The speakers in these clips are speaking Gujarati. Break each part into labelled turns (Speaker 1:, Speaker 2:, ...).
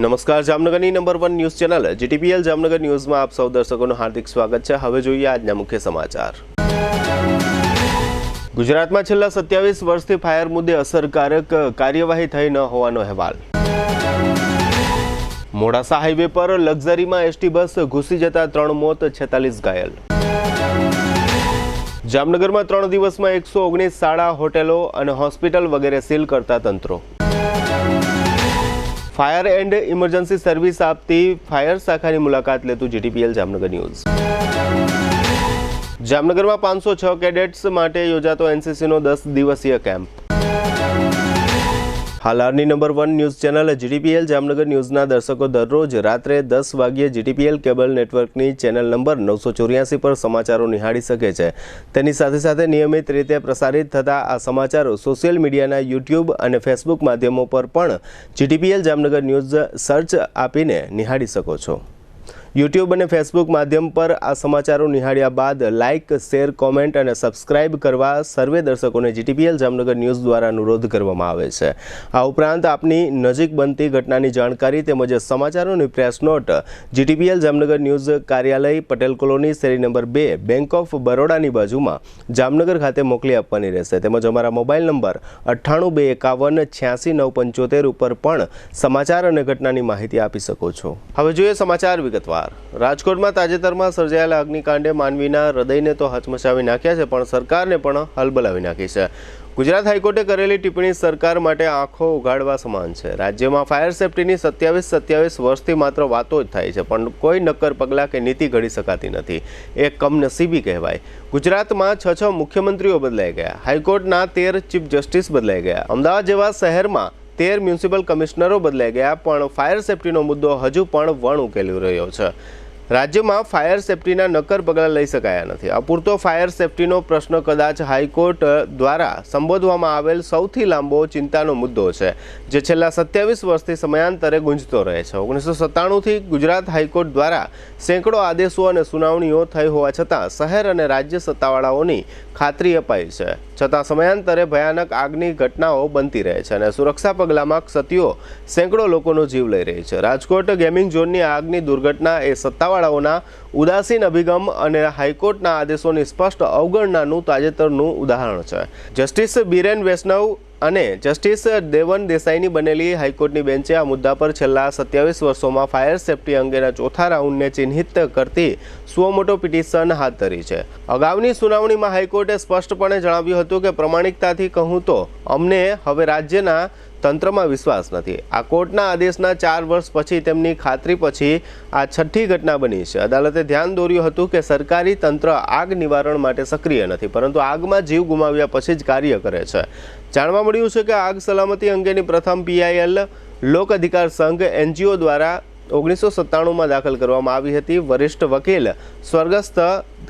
Speaker 1: નમસ્કાર, જામનગરની number 1 news channel GTPL Jamnagar ન્યૂઝમાં આપ સૌ દર્શકોનું હાર્દિક સ્વાગત છે। હવે જોઈએ આજના મુખ્ય સમાચાર। ગુજરાતમાં છેલ્લા 27 વર્ષથી ફાયર મુદ્દે અસરકારક કાર્યવાહી થઈ ન હોવાનો અહેવાલ। મોડાસા હાઈવે પર લક્ઝરીમાં એસટી બસ ઘૂસી જતા 3 મોત, 46 ઘાયલ। જામનગરમાં 3 દિવસમાં 119 શાળા, હોટેલો અને હોસ્પિટલ વગેરે સીલ કરતા તંત્રો। ફાયર એન્ડ ઇમરજન્સી સર્વિસ આપતી ફાયર શાખાની મુલાકાત લેતું જીટીપીએલ જામનગર ન્યૂઝ। જામનગરમાં 506 કેડેટ્સ માટે યોજાતો એનસીસીનો 10 દિવસીય કેમ્પ। હાલની number 1 news channel GTPL Jamnagar ન્યૂઝના દર્શકો દરરોજ રાત્રે 10 વાગ્યે જીટીપીએલ કેબલ નેટવર્કની ચેનલ નંબર 984 પર સમાચારો નિહાળી શકે છે। તેની સાથે સાથે નિયમિત રીતે પ્રસારિત થતા આ સમાચારો સોશિયલ મીડિયાના યુટ્યુબ અને ફેસબુક માધ્યમો પર પણ જીટીપીએલ જામનગર ન્યૂઝ સર્ચ આપીને નિહાળી શકો છો। યુટ્યુબ અને ફેસબુક માધ્યમ પર આ સમાચારો નિહાળ્યા બાદ લાઇક, શેર, કોમેન્ટ અને સબસ્ક્રાઇબ કરવા સર્વે દર્શકોને જીટીપીએલ જામનગર ન્યૂઝ દ્વારા અનુરોધ કરવામાં આવે છે। આ ઉપરાંત આપની નજીક બનતી ઘટનાની જાણકારી તેમજ સમાચારોની press note GTPL Jamnagar news કાર્યાલય, પટેલ કોલોની, શેરી નંબર 2, બેંક ઓફ બરોડાની બાજુમાં જામનગર ખાતે મોકલી આપવાની રહેશે। તેમજ અમારા મોબાઈલ નંબર 9821586975 ઉપર પણ સમાચાર અને ઘટનાની માહિતી આપી શકો છો। હવે જોઈએ સમાચાર વિગતવાર। રાજકોટમાં તાજેતરમાં સર્જાયેલા અગ્નિકાંડે માનવીના હૃદયને તો હચમચાવી નાખ્યા છે, પણ સરકારને પણ હલબલાવી નાખી છે। ગુજરાત હાઈકોર્ટે કરેલી ટિપ્પણી સરકાર માટે આંખો ઉઘાડવા સમાન છે। રાજ્યમાં ફાયર સેફ્ટીની 27 વર્ષથી માત્ર વાતો જ થાય છે, પણ કોઈ નક્કર પગલાં કે નીતિ ઘડી શકાતી નથી। એ કમનસીબી કહેવાય। ગુજરાતમાં 6 મુખ્યમંત્રીઓ બદલાઈ ગયા, હાઈકોર્ટના 13 ચીફ જસ્ટિસ બદલાઈ ગયા, અમદાવાદ જેવા શહેરમાં 13 મ્યુનિસિપલ કમિશનરો બદલાઈ ગયા, પણ ફાયર સેફ્ટીનો મુદ્દો હજુ પણ વણ ઉકેલી રહ્યો છે। રાજ્યમાં ફાયર સેફ્ટીના નક્કર પગલાં લઈ શકાયા નથી। અપૂરતો ફાયર સેફ્ટીનો પ્રશ્ન કદાચ હાઈકોર્ટ દ્વારા સંબોધવામાં આવેલ સૌથી લાંબો ચિંતાનો મુદ્દો છે, જે છેલ્લા 27 વર્ષથી સમયાંતરે ગુંજતો રહે છે। 1997થી ગુજરાત હાઈકોર્ટ દ્વારા સેંકડો આદેશો અને સુનાવણીઓ થઈ હોવા છતાં શહેર અને રાજ્ય સત્તાવાળાઓની ખાતરી અપાઈ છે, છતાં સમયાંતરે ભયાનક આગની ઘટનાઓ બનતી રહે છે અને સુરક્ષા પગલાંમાં ક્ષતિઓ સેંકડો લોકોનો જીવ લઈ રહી છે। રાજકોટ ગેમિંગ ઝોનની આગની દુર્ઘટના એ સત્તાવાળાઓના ઉદાસીન અભિગમ અને હાઈકોર્ટના આદેશોની સ્પષ્ટ અવગણનાનું તાજેતરનું ઉદાહરણ છે। જસ્ટિસ બીરેન વૈષ્ણવ અને જસ્ટિસ દેવન દેસાઈની બનેલી હાઈકોર્ટની બેન્ચે આ મુદ્દા પર છેલ્લા 27 વર્ષોમાં ફાયર સેફ્ટી અંગેના ચોથા રાઉન્ડને ચિહ્નિત કરતી સુઓમોટો પિટિશન હાથ ધરી છે। અગાઉની સુનાવણીમાં હાઈકોર્ટે સ્પષ્ટપણે જણાવ્યું હતું કે પ્રમાણિકતાથી કહું તો અમને હવે રાજ્યના તંત્રમાં વિશ્વાસ નથી। આ કોર્ટના આદેશના 4 વર્ષ પછી તેમની ખાતરી પછી આ છઠ્ઠી ઘટના બની છે। અદાલતે ધ્યાન દોર્યું હતું કે સરકારી તંત્ર આગ નિવારણ માટે સક્રિય નથી, પરંતુ આગમાં જીવ ગુમાવ્યા પછી જ કાર્ય કરે છે। જાણવા મળ્યું છે કે આગ સલામતી અંગેની પ્રથમ PIL લોક અધિકાર સંઘ NGO દ્વારા 1997માં દાખલ કરવામાં આવી હતી। વરિષ્ઠ વકીલ સ્વર્ગસ્થ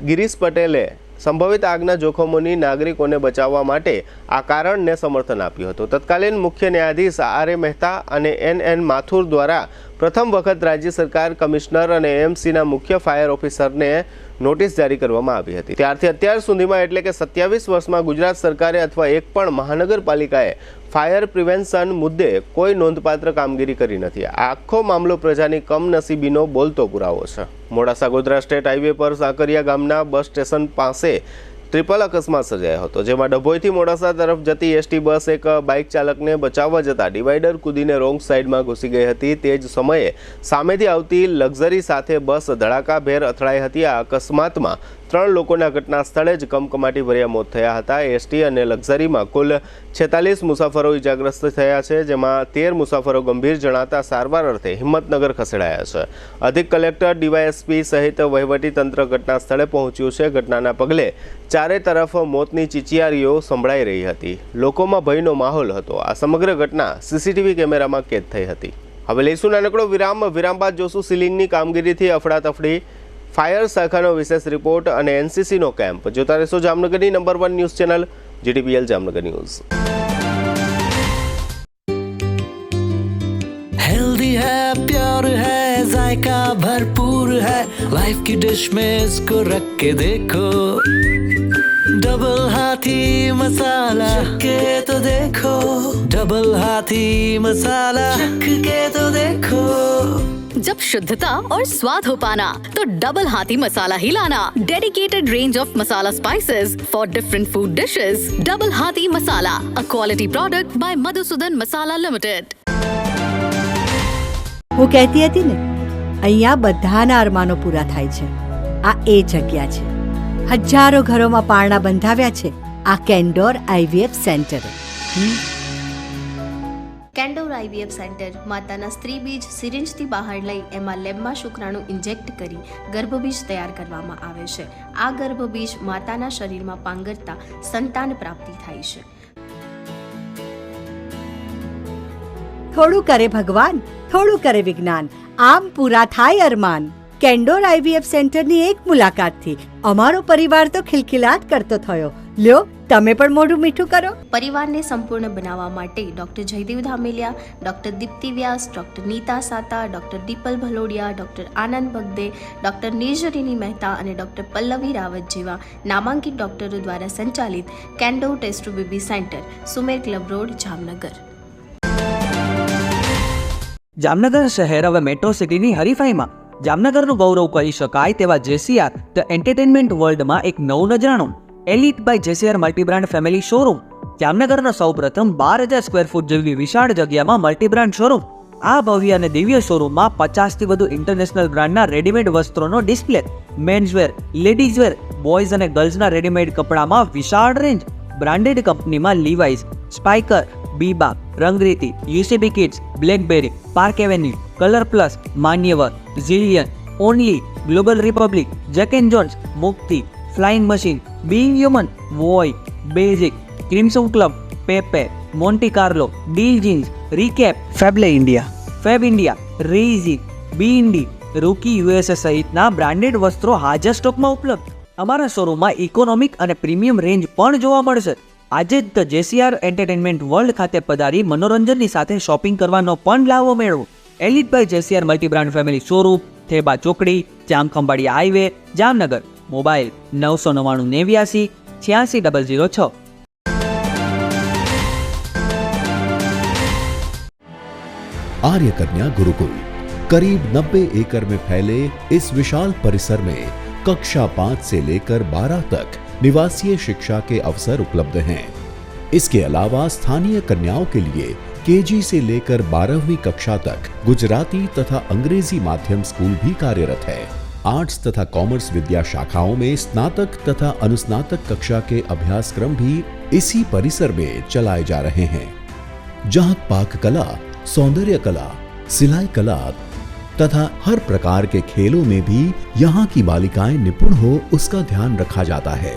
Speaker 1: ગિરીશ પટેલે સંભવિત આગના જોખમોની નાગરિકોને બચાવવા માટે આ કારણને સમર્થન આપ્યું હતું। તત્કાલીન મુખ્ય ન્યાયાધીશ RA મહેતા અને NN માથુર દ્વારા પ્રથમ વખત રાજ્ય સરકાર કમિશનર અને AMCના મુખ્ય ફાયર ઓફિસરને નોટિસ જારી કરવામાં આવી હતી। ત્યારથી અત્યાર સુધીમાં એટલે કે 27 વર્ષમાં ગુજરાત સરકારે અથવા એક પણ મહાનગરપાલિકાએ ફાયર પ્રિવેન્શન મુદ્દે કોઈ નોંધપાત્ર કામગીરી કરી નથી। આ આખો મામલો પ્રજાની કમનસીબીનો બોલતો પુરાવો છે। મોડાસા ગોધરા સ્ટેટ હાઈવે પર સાકરિયા ગામના બસ સ્ટેશન પાસે ટ્રિપલ અકસ્માત સર્જાયો હતો, જેમાં ડભોઈથી મોડાસા તરફ જતી એસટી બસ એક બાઇક ચાલકને બચાવવા જતાં ડિવાઈડર કૂદીને રોંગ સાઈડમાં ઘૂસી ગઈ હતી। તે જ સમયે સામેથી આવતી લક્ઝરી સાથે બસ ધડાકાભેર અથડાઈ હતી। આ અકસ્માતમાં 3 લોકોના ઘટના સ્થળે જ કમકમાટી ભર્યા મોત થયા હતા। એસટી અને લક્ઝરીમાં કુલ 46 મુસાફરો ઇજાગ્રસ્ત થયા છે, જેમાં 13 મુસાફરો ગંભીર જણાતા સારવાર અર્થે હિંમતનગર ખસેડાયા છે। અધિક કલેક્ટર DYSP સહિત વહીવટીતંત્ર ઘટના સ્થળે પહોંચ્યું છે। ઘટનાના પગલે ચારે તરફ મોતની ચીચિયારીઓ સંભળાઈ રહી હતી। લોકોમાં ભયનો માહોલ હતો। આ સમગ્ર ઘટના CCTV કેમેરામાં કેદ થઈ હતી। હવે લઈશું નાનકડો વિરામ બાદ જોશું સીલિંગની કામગીરીથી અફડાતફડી, ફાયર શાખાનો વિશેષ રિપોર્ટ અને NCCનો કેમ્પ। જોતા રહેશો જામનગરની number 1 news channel GTPL Jamnagar news.
Speaker 2: Healthy है, प्योर है, जायका भरपूर है, लाइफ की डिश में इसको रख के देखो। डबल हाथी मसाला चख के तो देखो, डबल हाथी मसाला चख के तो देखो।
Speaker 3: जब शुद्धता और स्वाद हो पाना तो डबल हाथी मसाला ही लाना। Dedicated range of masala spices for different food dishes. Double Hathi Masala, a quality product by Madhusudan Masala limited.
Speaker 4: હું કહેતી હતી ને, અહીંયા બધાના અરમાનો પૂરા થાય છે. આ એ જગ્યા છે. હજારો ઘરોમાં પારણા બંધાવ્યા છે આ કેન્ડોર આઈવીએફ સેન્ટરે.
Speaker 5: કેન્ડોર આઈવીએફ સેન્ટર માતાના સ્ત્રી બીજ સિરિંજથી બહાર લઈ એમાં લેબમાં શુક્રાણુ ઇન્જેક્ટ કરી ગર્ભબીજ તૈયાર કરવામાં આવે છે. આ ગર્ભબીજ માતાના શરીરમાં પાંગરતા સંતાન પ્રાપ્તિ થાય છે.
Speaker 4: થોડું કરે ભગવાન, થોડું કરે વિજ્ઞાન, આમ પૂરા થાય અરમાન. કેન્ડોર આઈવીએફ સેન્ટરની એક મુલાકાતથી અમારો પરિવાર તો ખિલખિલાટ કરતો થયો. લ્યો, તમે પણ મોઢું મીઠું કરો.
Speaker 5: પરિવારને સંપૂર્ણ બનાવવા માટે doctor Jaydev Dhameliya, doctor Dipti Vyas, doctor Nita Sata, doctor Dipal Bhalodiya, doctor Anand Bagde, doctor Nirjharini Mehta અને ડોક્ટર પલ્લવી રાવત જેવા નામાંકિત ડોક્ટરો દ્વારા સંચાલિત Candor test tube baby centre, Sumer club road, Jamnagar.
Speaker 6: Jamnagar શહેર હવે મેટ્રો સિટીની હરીફાઈમાં જામનગરનું ગૌરવ કરી શકાય તેવા જેસીઆર ધ એન્ટરટેનમેન્ટ વર્લ્ડમાં એક નવું નજરાણું elite by જેસીઆર multi brand family showroom. જામનગરના સૌપ્રથમ 12,000 સ્ક્વેર ફૂટ જેવી વિશાળ જગ્યામાં મલ્ટીબ્રાન્ડ શોરૂમ. આ ભવ્ય અને દિવ્ય શોરૂમમાં 50થી વધુ ઇન્ટરનેશનલ બ્રાન્ડના રેડીમેડ વસ્ત્રોનો ડિસ્પ્લે, મેન્સવેર, લેડીઝવેર, બોયઝ અને ગર્લ્સના રેડીમેડ કપડામાં વિશાળ રેન્જ. બ્રાન્ડેડ કંપનીમાં Levi's, Spykar, Biba, Rangriti, UCB kids, Blackberry, Park Avenue, Colour Plus, Manyavar, Zillion, Only, Global Republic, Jack and Jones, Mukti, Flying Machine, Being Human, Voi, basic, Crimson Club, Pepe, Monte Carlo, deal jeans, Recap, ફેબલે ઇન્ડિયા, ફેબ ઇન્ડિયા, રેઝી, બીઇન્ડી, રૂકી યુએસએ સહિતના બ્રાન્ડેડ વસ્ત્રો હાજર સ્ટોકમાં ઉપલબ્ધ. અમારા શોરૂમમાં ઇકોનોમિક અને પ્રીમિયમ રેન્જ પણ જોવા મળશે. આજે જ ધ જેસીઆર એન્ટરટેનમેન્ટ વર્લ્ડ ખાતે પધારી મનોરંજનની સાથે શોપિંગ કરવાનો પણ લાવો મેળવો. Elite by જેસીઆર multi brand family showroom, Theba ચોકડી, જામખંભાળિયા હાઈવે, જામનગર. મોબાઈલ 999 89 86 006.
Speaker 7: आर्य कन्या गुरुकुल करीब 90 एकड़ में फैले इस विशाल परिसर में कक्षा 5 से लेकर 12 तक निवासीय शिक्षा के अवसर उपलब्ध हैं. इसके अलावा स्थानीय कन्याओं के लिए केजी से लेकर 12वीं कक्षा तक गुजराती तथा अंग्रेजी माध्यम स्कूल भी कार्यरत है. आर्ट्स तथा कॉमर्स विद्या शाखाओं में स्नातक तथा अनुस्नातक कक्षा के अभ्यासक्रम भी इसी परिसर में चलाए जा रहे हैं, जहां पाक कला, सौंदर्य कला, सिलाई कला तथा हर प्रकार के खेलों में भी यहाँ की बालिकाएं निपुण हो उसका ध्यान रखा जाता है.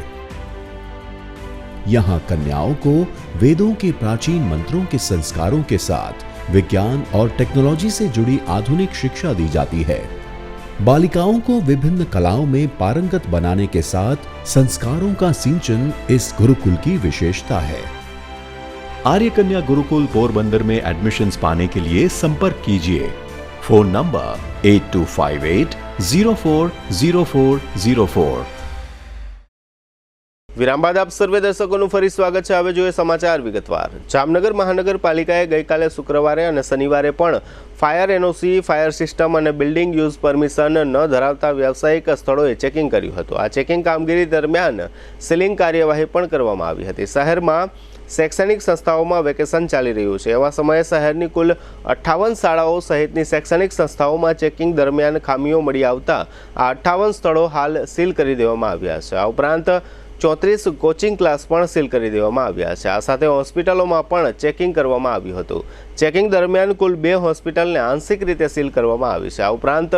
Speaker 7: यहाँ कन्याओं को वेदों के प्राचीन मंत्रों के संस्कारों के साथ विज्ञान और टेक्नोलॉजी से जुड़ी आधुनिक शिक्षा दी जाती है. बालिकाओं को विभिन्न कलाओं में पारंगत बनाने के साथ संस्कारों का सिंचन इस गुरुकुल की विशेषता है.
Speaker 8: आर्य कन्या गुरुकुल पोरबंदर में एडमिशन्स पाने के लिए संपर्क कीजिए. Phone number 8258040404.
Speaker 1: વિરામ બાદ આપ સર્વે દર્શકોનું ફરી સ્વાગત છે. હવે જોઈએ સમાચાર વિગતવાર. જામનગર મહાનગરપાલિકાએ ગઈકાલે શુક્રવારે અને શનિવારે પણ ફાયર એનઓસી, ફાયર સિસ્ટમ અને બિલ્ડિંગ યુઝ પરમિશન ન ધરાવતા વ્યવસાયિક સ્થળોએ ચેકિંગ કર્યું હતું. આ ચેકિંગ કામગીરી દરમિયાન સીલિંગ કાર્યવાહી પણ કરવામાં આવી હતી. શહેરમાં શૈક્ષણિક સંસ્થાઓમાં વેકેશન ચાલી રહ્યું છે. એવા સમયે શહેરની કુલ 58 શાળાઓ સહિતની શૈક્ષણિક સંસ્થાઓમાં ચેકિંગ દરમિયાન ખામીઓ મળી આવતા આ 58 સ્થળો હાલ સીલ કરી દેવામાં આવ્યા છે. આ ઉપરાંત 34 કોચિંગ ક્લાસ પણ સીલ કરી દેવામાં આવ્યા છે. આ સાથે હોસ્પિટલોમાં પણ ચેકિંગ કરવામાં આવ્યું હતું. ચેકિંગ દરમિયાન કુલ 2 હોસ્પિટલને આંશિક રીતે સીલ કરવામાં આવી છે. આ ઉપરાંત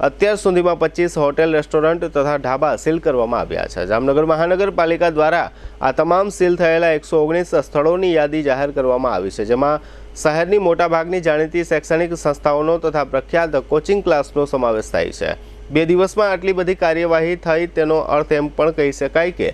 Speaker 1: અત્યાર સુધીમાં 25 હોટેલ, રેસ્ટોરન્ટ તથા ઢાબા સીલ કરવામાં આવ્યા છે. જામનગર મહાનગરપાલિકા દ્વારા આ તમામ સીલ થયેલા 119 સ્થળોની યાદી જાહેર કરવામાં આવી છે, જેમાં શહેરની મોટાભાગની જાણીતી શૈક્ષણિક સંસ્થાઓનો તથા પ્રખ્યાત કોચિંગ ક્લાસનો સમાવેશ થાય છે. 2 દિવસમાં આટલી બધી કાર્યવાહી થઈ તેનો અર્થ એમ પણ કહી શકાય કે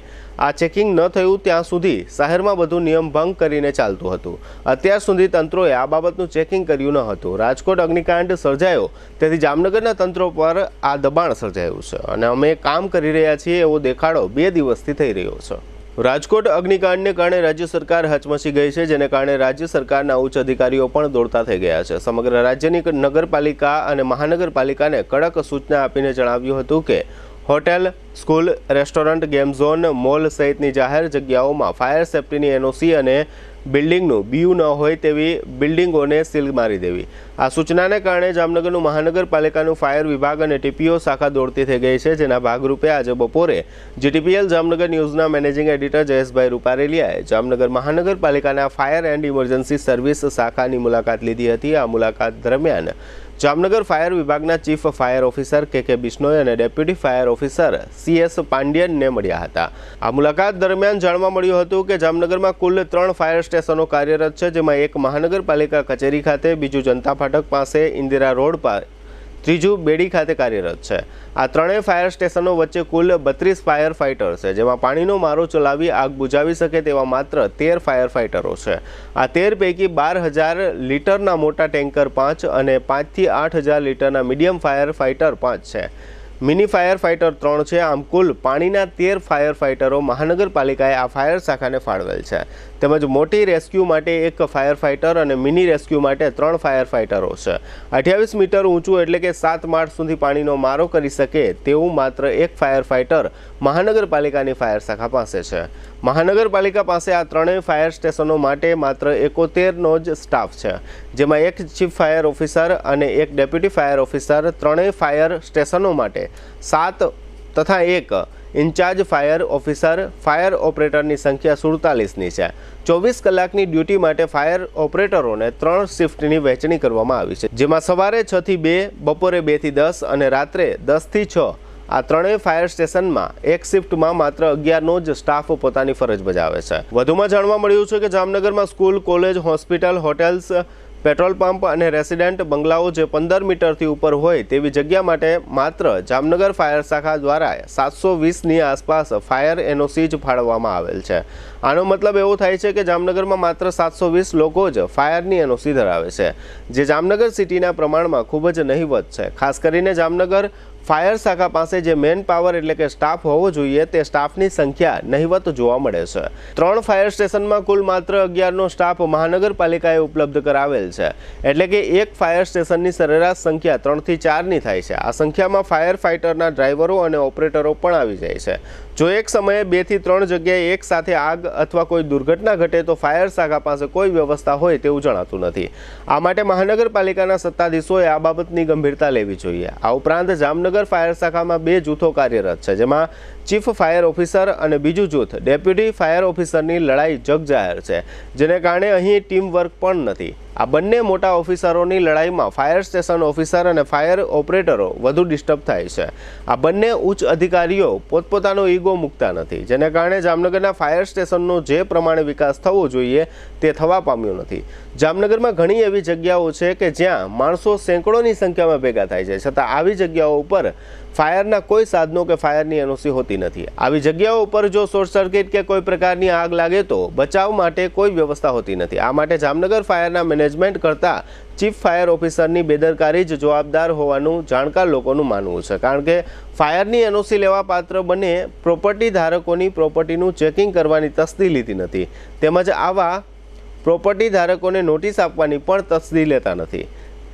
Speaker 1: આ ચેકિંગ ન થયું ત્યાં સુધી શહેરમાં બધું નિયમ ભંગ કરીને ચાલતું હતું. અત્યાર સુધી તંત્રોએ આ બાબતનું ચેકિંગ કર્યું ન હતું. રાજકોટ અગ્નિકાંડ સર્જાયો તેથી જામનગરના તંત્રો પર આ દબાણ સર્જાયું છે અને અમે કામ કરી રહ્યા છીએ એવો દેખાડો 2 દિવસથી થઈ રહ્યો છે. રાજકોટ અગ્નિકાંડને કારણે રાજ્ય સરકાર હચમચી ગઈ છે, જેને કારણે રાજ્ય સરકારના ઉચ્ચ અધિકારીઓ પણ દોડતા થઈ ગયા છે. સમગ્ર રાજ્યની નગરપાલિકા અને મહાનગરપાલિકાને કડક સૂચના આપીને જણાવ્યું હતું કે hotel, school, restaurant, game zone, mall સહિતની જાહેર જગ્યાઓમાં ફાયર સેફ્ટીની એનઓસી અને બિલ્ડિંગનું બીયુ ન હોય તેવી બિલ્ડિંગોને સીલ મારી દેવી. આ સૂચનાને કારણે જામનગરનું મહાનગરપાલિકાનું ફાયર વિભાગ અને ટીપીઓ શાખા દોડતી થઈ ગઈ છે, જેના ભાગરૂપે આજે બપોરે જીટીપીએલ જામનગર ન્યૂઝના મેનેજિંગ એડિટર જયેશભાઈ રૂપારેલિયાએ જામનગર મહાનગરપાલિકાના ફાયર એન્ડ ઇમરજન્સી સર્વિસ શાખાની મુલાકાત લીધી હતી. આ મુલાકાત દરમિયાન જામનગર ફાયર વિભાગના ચીફ ફાયર ઓફિસર કે બિશ્નોઈ અને ડેપ્યુટી ફાયર ઓફિસર CS પાંડિયનને મળ્યા હતા. આ મુલાકાત દરમિયાન જાણવા મળ્યું હતું કે જામનગરમાં કુલ 3 ફાયર સ્ટેશનો કાર્યરત છે, જેમાં એક મહાનગરપાલિકા કચેરી ખાતે, બીજું જનતા ફાટક પાસે ઇન્દિરા રોડ પર, ત્રીજું બેડી ખાતે કાર્યરત છે. આ ત્રણેય ફાયર સ્ટેશનો વચ્ચે કુલ 32 ફાયર ફાઇટર છે, જેમાં પાણીનો મારો ચલાવી આગ બુઝાવી શકે તેવા માત્ર 13 ફાયર ફાઇટરો છે. આ 13 પૈકી 12,000 લીટરના મોટા ટેન્કર 5 અને 5 થી 8,000 લીટરના મીડિયમ ફાયર ફાઇટર 5 છે. મિની ફાયર ફાઇટર 3 છે. આમ કુલ પાણીના 13 ફાયર ફાઇટરો મહાનગરપાલિકાએ આ ફાયર શાખાને ફાળવેલ છે. તેમજ મોટી રેસ્ક્યુ માટે 1 ફાયર ફાઇટર અને મિની રેસ્ક્યુ માટે 3 ફાયર ફાઇટરો છે. 28 મીટર ઊંચું એટલે કે 7 માળ સુધી પાણીનો મારો કરી શકે તેવું માત્ર 1 ફાયર ફાઇટર મહાનગરપાલિકાની ફાયર શાખા પાસે છે. મહાનગરપાલિકા પાસે આ ત્રણેય ફાયર સ્ટેશનો માટે માત્ર 71નો જ સ્ટાફ છે, જેમાં 1 ચીફ ફાયર ઓફિસર અને 1 ડેપ્યુટી ફાયર ઓફિસર. ત્રણેય ફાયર સ્ટેશનો માટે 7 તથા 1 ઇન્ચાર્જ ફાયર ઓફિસર. ફાયર ઓપરેટરની સંખ્યા 47ની છે. 24 કલાકની ડ્યુટી માટે ફાયર ઓપરેટરોને 3 શિફ્ટની વહેંચણી કરવામાં આવી છે, જેમાં સવારે 6 થી 2, બપોરે 2 થી 10 અને રાત્રે 10 થી 6. આ ત્રણેય ફાયર સ્ટેશનમાં એક શિફ્ટમાં માત્ર 11નો જ સ્ટાફ પોતાની ફરજ બજાવે છે. વધુમાં જાણવા મળ્યું છે કે જામનગરમાં school, college, hospital, hotels, petrol pump અને રેસિડેન્ટ બંગલાઓ જે 15 મીટરથી ઉપર હોય તેવી જગ્યા માટે માત્ર જામનગર ફાયર શાખા દ્વારા 720ની આસપાસ ફાયર એનઓસી જ ફાળવવામાં આવેલ છે. આનો મતલબ એવો થાય છે કે જામનગરમાં માત્ર 720 લોકો જ ફાયરની એનઓસી ધરાવે છે, જે જામનગર સિટીના પ્રમાણમાં ખૂબ જ નહિવત છે. ખાસ કરીને જામનગર ફાયર શાખા પાસે જે મેન પાવર એટલે કે સ્ટાફ હોવો જોઈએ તે સ્ટાફની સંખ્યા નહિવત જોવા મળે છે. 3 ફાયર સ્ટેશનમાં કુલ માત્ર 11નો સ્ટાફ મહાનગરપાલિકાએ ઉપલબ્ધ કરાવેલ છે, એટલે કે એક ફાયર સ્ટેશનની સરેરાશ સંખ્યા 3 થી 4ની થાય છે. આ સંખ્યામાં ફાયર ફાઇટરના ડ્રાઈવરો અને ઓપરેટરો પણ આવી જાય છે. જો એક સમયે 2 થી 3 જગ્યાએ એક સાથે આગ અથવા કોઈ દુર્ઘટના ઘટે તો ફાયર શાખા પાસે કોઈ વ્યવસ્થા હોય તેવું જણાતું નથી. આ માટે મહાનગરપાલિકાના સત્તાધીશોએ આ બાબતની ગંભીરતા લેવી જોઈએ. આ ઉપરાંત જામનગર ફાયર શાખામાં 2 જૂથો કાર્યરત છે, જેમાં ચીફ ફાયર ઓફિસર અને બીજું જૂથ ડેપ્યુટી ફાયર ઓફિસરની લડાઈ જગજાહેર છે, જેને કારણે અહીં ટીમ વર્ક પણ નથી. આ બંને મોટા ઓફિસરોની લડાઈમાં ફાયર સ્ટેશન ઓફિસર અને ફાયર ઓપરેટરો વધુ ડિસ્ટર્બ થાય છે. આ બંને ઉચ્ચ અધિકારીઓ પોતપોતાનો ઈગો મૂકતા નથી, જેને કારણે જામનગરના ફાયર સ્ટેશનનો જે પ્રમાણે વિકાસ થવો જોઈએ તે થવા પામ્યો નથી. જામનગરમાં ઘણી એવી જગ્યાઓ છે કે જ્યાં માણસો સેંકડોની સંખ્યામાં ભેગા થાય છે, છતાં આવી જગ્યાઓ ઉપર ફાયરના કોઈ સાધનો કે ફાયરની એનઓસી હોતી નથી. આવી જગ્યાઓ ઉપર જો શોર્ટ સર્કિટ કે કોઈ પ્રકારની આગ લાગે તો બચાવ માટે કોઈ વ્યવસ્થા હોતી નથી. આ માટે જામનગર ફાયરના મેનેજમેન્ટ કરતાં ચીફ ફાયર ઓફિસરની બેદરકારી જ જવાબદાર હોવાનું જાણકાર લોકોનું માનવું છે, કારણ કે ફાયરની એનઓસી લેવા પાત્ર બને પ્રોપર્ટી ધારકોની પ્રોપર્ટીનું ચેકિંગ કરવાની તસ્દી લીધી નથી, તેમજ આવા પ્રોપર્ટી ધારકોને નોટિસ આપવાની પણ તસ્દી લેતા નથી.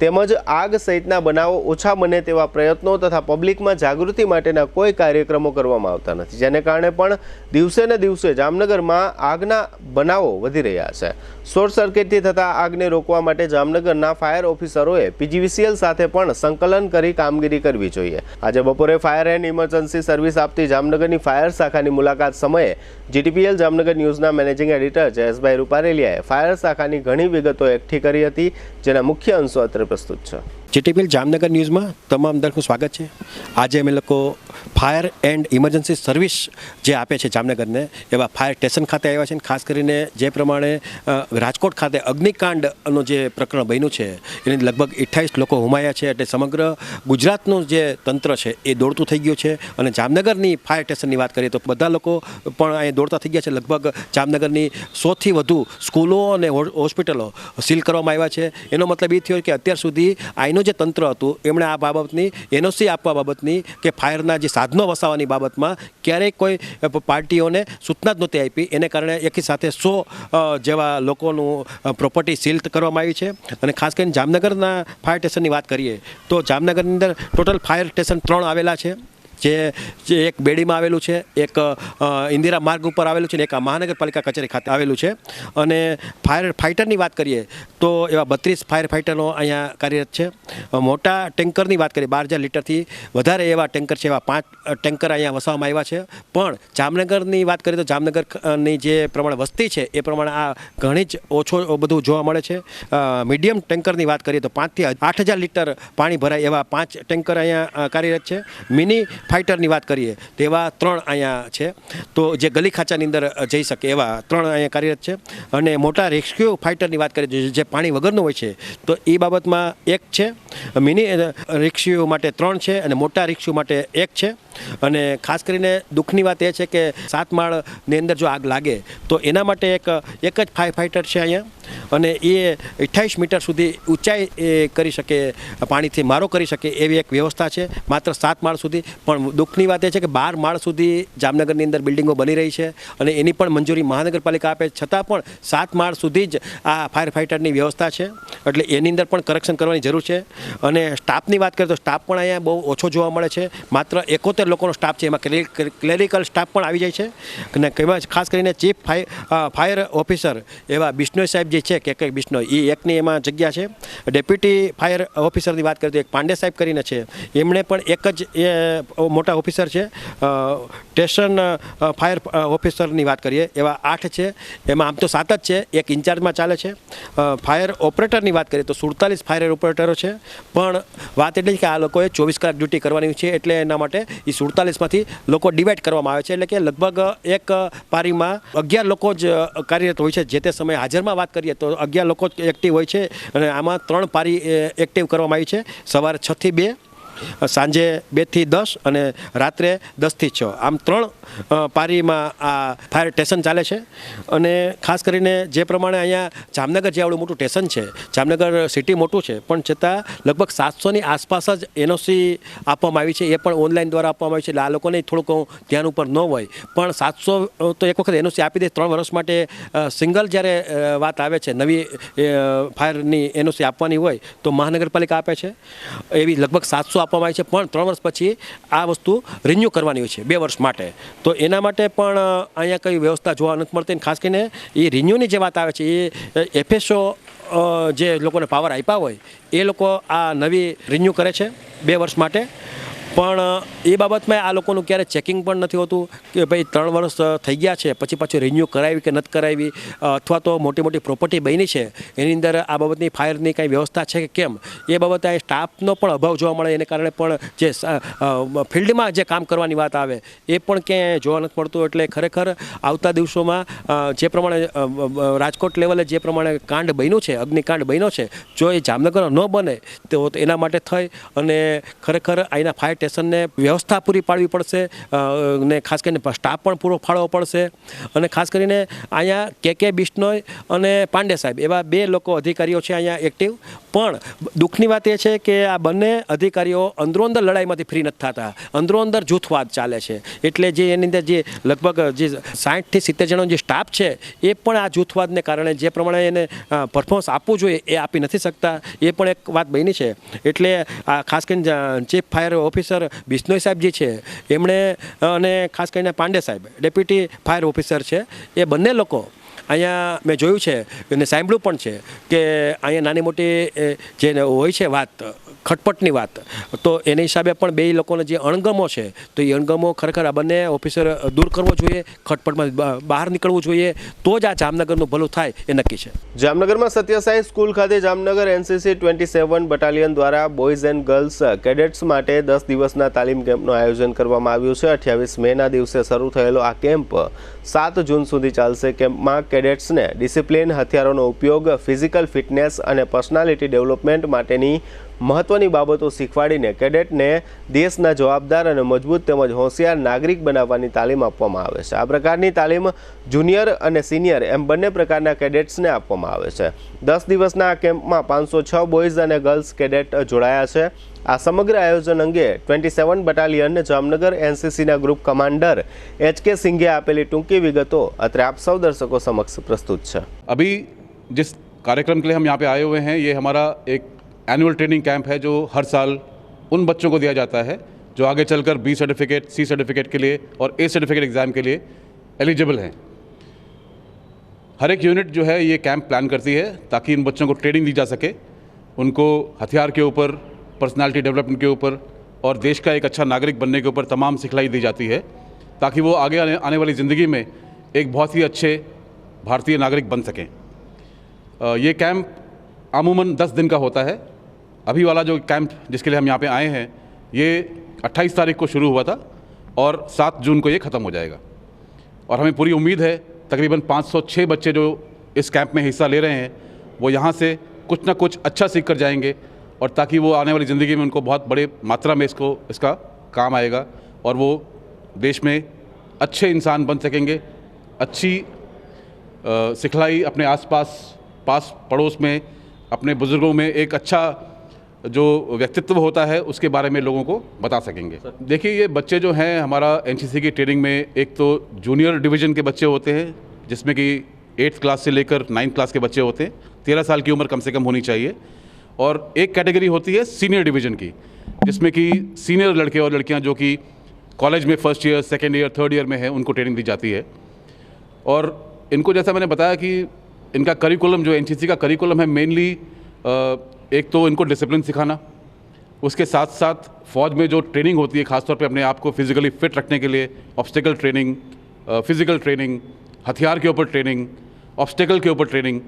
Speaker 1: તેમજ આગ સહિતના બનાવો ઓછા બને તેવા પ્રયત્નો તથા પબ્લિકમાં જાગૃતિ માટેના કોઈ કાર્યક્રમો કરવામાં આવતા નથી, જેને કારણે પણ દિવસે ને દિવસે જામનગરમાં આગના બનાવો વધી રહ્યા છે. શોર્ટ સર્કિટથી થતા આગને રોકવા માટે જામનગરના ફાયર ઓફિસરોએ PGVCL સાથે પણ સંકલન કરી કામગીરી કરવી જોઈએ. આજે બપોરે ફાયર એન્ડ ઇમરજન્સી સર્વિસ આપતી જામનગરની ફાયર શાખાની મુલાકાત સમયે જીટીપીએલ જામનગર ન્યૂઝના મેનેજિંગ એડિટર જયેશભાઈ રૂપારેલિયાએ ફાયર શાખાની ઘણી વિગતો એકઠી કરી હતી, જેના મુખ્ય અંશો અત્રે પ્રસ્તુત છે.
Speaker 9: જીટીપીએલ જામનગર ન્યૂઝમાં તમામ દર્શકનું સ્વાગત છે. આજે અમે લોકો ફાયર એન્ડ ઇમરજન્સી સર્વિસ જે આપે છે જામનગરને એવા ફાયર સ્ટેશન ખાતે આવ્યા છે. ખાસ કરીને જે પ્રમાણે રાજકોટ ખાતે અગ્નિકાંડનું જે પ્રકરણ બન્યું છે એની લગભગ 28 લોકો હોમાયા છે, એટલે સમગ્ર ગુજરાતનું જે તંત્ર છે એ દોડતું થઈ ગયું છે. અને જામનગરની ફાયર સ્ટેશનની વાત કરીએ તો બધા લોકો પણ અહીં દોડતા થઈ ગયા છે. લગભગ જામનગરની 100થી વધુ સ્કૂલો અને હોસ્પિટલો સીલ કરવામાં આવ્યા છે. એનો મતલબ એ થયો કે અત્યાર સુધી આઈનું જે તંત્ર હતું એમણે આ બાબતની એનઓસી આપવા બાબતની કે ફાયરના જે જે સાધનો વસાવવાની બાબતમાં ક્યારેય કોઈ પાર્ટીઓને સૂચના જ નહોતી આપી. એને કારણે એકી સાથે 100 જેવા લોકોનું પ્રોપર્ટી સીલ કરવામાં આવી છે. અને ખાસ કરીને જામનગરના ફાયર સ્ટેશનની વાત કરીએ તો જામનગરની અંદર ટોટલ ફાયર સ્ટેશન 3 આવેલા છે. જે એક બેડીમાં આવેલું છે, એક ઇન્દિરા માર્ગ ઉપર આવેલું છે ને એક મહાનગરપાલિકા કચેરી ખાતે આવેલું છે. અને ફાઇટરની વાત કરીએ તો એવા 32 ફાયર ફાઇટરો અહીંયા કાર્યરત છે. મોટા ટેન્કરની વાત કરીએ 12,000 લીટરથી વધારે એવા ટેન્કર છે, એવા 5 ટેન્કર અહીંયા વસાવવામાં આવ્યા છે. પણ જામનગરની વાત કરીએ તો જામનગરની જે પ્રમાણે વસ્તી છે એ પ્રમાણે આ ઘણી જ ઓછો બધું જોવા મળે છે. મીડિયમ ટેન્કરની વાત કરીએ તો 5,000 થી 8,000 લીટર પાણી ભરાય એવા 5 ટેન્કર અહીંયા કાર્યરત છે. મિની ફાઇટરની વાત કરીએ તો એવા 3 અહીંયા છે, તો જે ગલી ખાંચાની અંદર જઈ શકે એવા 3 અહીંયા કાર્યરત છે. અને મોટા રેસ્ક્યુ ફાઇટરની વાત કરીએ જે પાણી વગરનું હોય છે તો એ બાબતમાં 1 છે, મિની રેસ્ક્યુ માટે 3 છે અને મોટા રેસ્ક્યુ માટે 1 છે. અને ખાસ કરીને દુઃખની વાત એ છે કે 7 માળની અંદર જો આગ લાગે તો એના માટે એક જ ફાયર ફાઇટર છે અહીંયા. અને એ 28 મીટર સુધી ઊંચાઈ કરી શકે, પાણીથી મારો કરી શકે એવી એક વ્યવસ્થા છે માત્ર 7 માળ સુધી. પણ દુઃખની વાત એ છે કે 12 માળ સુધી જામનગરની અંદર બિલ્ડિંગો બની રહી છે અને એની પણ મંજૂરી મહાનગરપાલિકા આપે, છતાં પણ 7 માળ સુધી જ આ ફાયર ફાઇટરની વ્યવસ્થા છે. એટલે એની અંદર પણ કરેક્શન કરવાની જરૂર છે. અને સ્ટાફની વાત કરીએ તો સ્ટાફ પણ અહીંયા બહુ ઓછો જોવા મળે છે. માત્ર 71 લોકોનો સ્ટાફ છે, એમાં ક્લેરિકલ સ્ટાફ પણ આવી જાય છે. અને ખાસ કરીને ચીફ ફાયર ઓફિસર એવા બિશ્નોઈ સાહેબ જે છે કે બિશ્નોઈ, એ એકની એમાં જગ્યા છે. ડેપ્યુટી ફાયર ઓફિસરની વાત કરીએ તો એક પાંડે સાહેબ કરીને છે, એમણે પણ એક જ એ મોટા ઓફિસર છે. સ્ટેશન ફાયર ઓફિસરની વાત કરીએ એવા 8 છે, એમાં આમ તો 7 જ છે, એક ઇન્ચાર્જમાં ચાલે છે. ફાયર ઓપરેટરની વાત કરીએ તો 47 ફાયર ઓપરેટરો છે. પણ વાત એટલી છે કે આ લોકોએ 24 કલાક ડ્યુટી કરવાની છે, એટલે એના માટે એ 47માંથી લોકો ડિવાઈડ કરવામાં આવે છે. એટલે કે લગભગ એક પારીમાં 11 લોકો જ કાર્યરત હોય છે. જે તે સમયે હાજરમાં વાત કરીએ તો 11 લોકો જ એક્ટિવ હોય છે. અને આમાં 3 પારી એક્ટિવ કરવામાં આવી છે, સવારે 6 થી 2, સાંજે 2 થી 10 અને રાત્રે 10 થી 6. આમ 3 પારીમાં આ ફાયર સ્ટેશન ચાલે છે. અને ખાસ કરીને જે પ્રમાણે અહીંયા જામનગર જે આવડું મોટું સ્ટેશન છે, જામનગર સિટી મોટું છે, પણ છતાં લગભગ 700ની આસપાસ જ એનઓસી આપવામાં આવી છે. એ પણ ઓનલાઈન દ્વારા આપવામાં આવી છે, એટલે આ લોકોને થોડુંક ધ્યાન ઉપર ન હોય. પણ 700 તો એક વખત એનઓસી આપી દે, 3 વર્ષ માટે સિંગલ જ્યારે વાત આવે છે નવી ફાયરની એનઓસી આપવાની હોય તો મહાનગરપાલિકા આપે છે. એવી લગભગ 700 આપવામાં આવી છે. પણ 3 વર્ષ પછી આ વસ્તુ રિન્યૂ કરવાની હોય છે 2 વર્ષ માટે. તો એના માટે પણ અહીંયા કઈ વ્યવસ્થા જોવા નથી મળતી. ખાસ કરીને એ રિન્યૂની જે વાત આવે છે એ એફએસઓ જે લોકોને પાવર આપ્યા હોય એ લોકો આ નવી રિન્યૂ કરે છે 2 વર્ષ માટે. પણ એ બાબતમાં આ લોકોનું ક્યારે ચેકિંગ પણ નથી હોતું કે ભાઈ 3 વર્ષ થઈ ગયા છે પછી પાછું રિન્યૂ કરાવી કે નથી કરાવી, અથવા તો મોટી મોટી પ્રોપર્ટી બની છે એની અંદર આ બાબતની ફાયરની કંઈ વ્યવસ્થા છે કે કેમ, એ બાબતે આ સ્ટાફનો પણ અભાવ જોવા મળે. એને કારણે પણ જે ફિલ્ડમાં જે કામ કરવાની વાત આવે એ પણ ક્યાંય જોવા નથી મળતું. એટલે ખરેખર આવતા દિવસોમાં જે પ્રમાણે રાજકોટ લેવલે જે પ્રમાણે કાંડ બન્યું છે, અગ્નિકાંડ બન્યો છે, જો એ જામનગર ન બને તો એના માટે થઈ અને ખરેખર અહીંના ફાયર સ્ટેશનને વ્યવસ્થા પૂરી પાડવી પડશે. ને ખાસ કરીને સ્ટાફ પણ પૂરો ફાળવવો પડશે. અને ખાસ કરીને અહીંયા કે બિશ્નોઈ અને પાંડે સાહેબ એવા 2 લોકો અધિકારીઓ છે અહીંયા એક્ટિવ. પણ દુઃખની વાત એ છે કે આ બંને અધિકારીઓ અંદરોઅંદર લડાઈમાંથી ફ્રી નથી થતા, અંદરોઅંદર જૂથવાદ ચાલે છે. એટલે જે એની અંદર જે લગભગ જે 60 થી 70 જણનો જે સ્ટાફ છે એ પણ આ જૂથવાદને કારણે જે પ્રમાણે એને પરફોર્મન્સ આપવું જોઈએ એ આપી નથી શકતા. એ પણ એક વાત બની છે. એટલે આ ખાસ કરીને ચીફ ફાયર ઓફિસર બિશ્નોઈ સાહેબ જે છે એમણે અને ખાસ કરીને પાંડે સાહેબ ડેપ્યુટી ફાયર ઓફિસર છે, એ બંને લોકો અહીંયા મેં જોયું છે અને સાંભળ્યું પણ છે કે અહીંયા નાની મોટી જે હોય છે વાત ખટપટની વાત, તો એના હિસાબે પણ 2 લોકોને જે અણગમો છે તો એ અણગમો ખરેખર આ બંને ઓફિસર દૂર કરવો જોઈએ, ખટપટમાં બહાર નીકળવું જોઈએ, તો જ આ જામનગરનું ભલું થાય એ નક્કી છે.
Speaker 1: જામનગરમાં સત્યસાઈ સ્કૂલ ખાતે જામનગર એનસીસી 27 બટાલિયન દ્વારા બોયઝ એન્ડ ગર્લ્સ કેડેટ્સ માટે 10 દિવસના તાલીમ કેમ્પનું આયોજન કરવામાં આવ્યું છે. 28 મેના દિવસે શરૂ થયેલો આ કેમ્પ 7 જૂન સુધી ચાલશે. કેમ્પમાં કેડેટ્સને ડિસિપ્લિન, હથિયારોનો ઉપયોગ, ફિઝિકલ ફિટનેસ અને પર્સનાલિટી ડેવલપમેન્ટ માટેની મહત્વની બાબતો શીખવાડીને કેડેટને દેશના જવાબદાર અને મજબૂત તેમજ હોશિયાર નાગરિક બનાવવાની તાલીમ આપવામાં આવે છે. આ પ્રકારની તાલીમ જુનિયર અને સિનિયર એમ બંને પ્રકારના કેડેટ્સને આપવામાં આવે છે. 10 દિવસના આ કેમ્પમાં 506 બોયઝ અને ગર્લ્સ કેડેટ જોડાયા છે. આ સમગ્ર આયોજન અંગે 27 બટાલિયન જામનગર એનસીસીના ગ્રુપ કમાન્ડર HK સિંઘે આપેલી ટૂંકી વિગતો અત્રે આપ સૌ દર્શકો સમક્ષ પ્રસ્તુત છે.
Speaker 10: अभी जिस कार्यक्रम के लिए हम यहाँ पे आए हुए हैं ये हमारा एक एनुअल ट्रेनिंग कैंप है जो हर साल उन बच्चों को दिया जाता है जो आगे चलकर B सर्टिफिकेट, C सर्टिफिकेट के लिए और A सर्टिफिकेट एग्ज़ाम के लिए एलिजिबल हैं. हर एक यूनिट जो है ये कैंप प्लान करती है ताकि इन बच्चों को ट्रेनिंग दी जा सके, उनको हथियार के ऊपर, पर्सनालिटी डेवलपमेंट के ऊपर और देश का एक अच्छा नागरिक बनने के ऊपर तमाम सिखलाई दी जाती है ताकि वो आगे आने वाली ज़िंदगी में एक बहुत ही अच्छे भारतीय नागरिक बन सकें. ये कैंप अमूमन 10 दिन का होता है. अभी वाला जो कैंप जिसके लिए हम यहाँ पे आए हैं ये 28 तारीख को शुरू हुआ था और 7 जून को ये ख़त्म हो जाएगा. और हमें पूरी उम्मीद है तकरीबन 506 बच्चे जो इस कैंप में हिस्सा ले रहे हैं वो यहाँ से कुछ ना कुछ अच्छा सीख कर जाएंगे और ताकि वो आने वाली ज़िंदगी में उनको बहुत बड़े मात्रा में इसका काम आएगा और वो देश में अच्छे इंसान बन सकेंगे. अच्छी सिखलाई अपने आसपास पास पड़ोस में अपने बुज़ुर्गों में एक अच्छा जो व्यक्तित्व होता है उसके बारे में लोगों को बता सकेंगे. देखिए ये बच्चे जो हैं हमारा एनसीसी की ट्रेनिंग में एक तो जूनियर डिवीज़न के बच्चे होते हैं जिसमें कि 8th क्लास से लेकर 9th क्लास के बच्चे होते हैं. 13 साल की उम्र कम से कम होनी चाहिए. और एक कैटेगरी होती है सीनियर डिवीज़न की जिसमें कि सीनियर लड़के और लड़कियां जो कि कॉलेज में 1st year, 2nd year, 3rd year में है उनको ट्रेनिंग दी जाती है. और इनको जैसा मैंने बताया कि इनका करिकुलम जो एनसीसी का करिकुलम है मेनली एक तो इनको डिसिप्लिन सिखाना, उसके साथ साथ फ़ौज में जो ट्रेनिंग होती है ख़ासतौर पे अपने आप को फिज़िकली फिट रखने के लिए ऑब्स्टिकल ट्रेनिंग, फिज़िकल ट्रेनिंग, हथियार के ऊपर ट्रेनिंग, ऑब्स्टिकल के ऊपर ट्रेनिंग,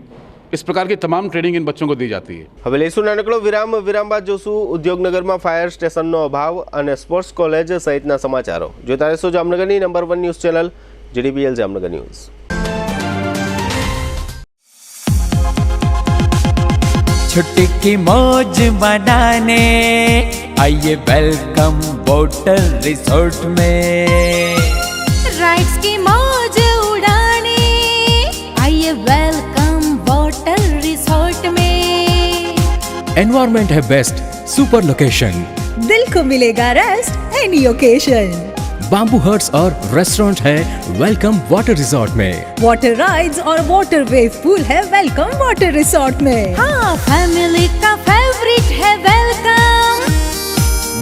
Speaker 10: इस प्रकार की तमाम ट्रेनिंग इन बच्चों को दी जाती है.
Speaker 1: હવે લઈશું નાનકડો વિરામ બાદ જોશું ઉદ્યોગનગરમાં ફાયર સ્ટેશનનો અભાવ અને સ્પોર્ટ્સ કોલેજ સહિતના સમાચારો. જોતા રહેશો જામનગરની number 1 news channel JDBL Jamnagar news.
Speaker 11: छुट्टी की मौज मनाने आइए वेलकम वाटर रिसोर्ट में.
Speaker 12: राइड्स की मौज उड़ाने आइए वेलकम वाटर रिसोर्ट में.
Speaker 13: एनवायरनमेंट है बेस्ट, सुपर लोकेशन,
Speaker 12: दिल को मिलेगा rest any occasion.
Speaker 13: Bamboo huts और रेस्टोरेंट है वेलकम वाटर रिसोर्ट में.
Speaker 12: वाटर राइड्स और वाटर वेव पूल है वेलकम वाटर रिसोर्ट में. हाँ, फैमिली का फेवरेट है वेलकम.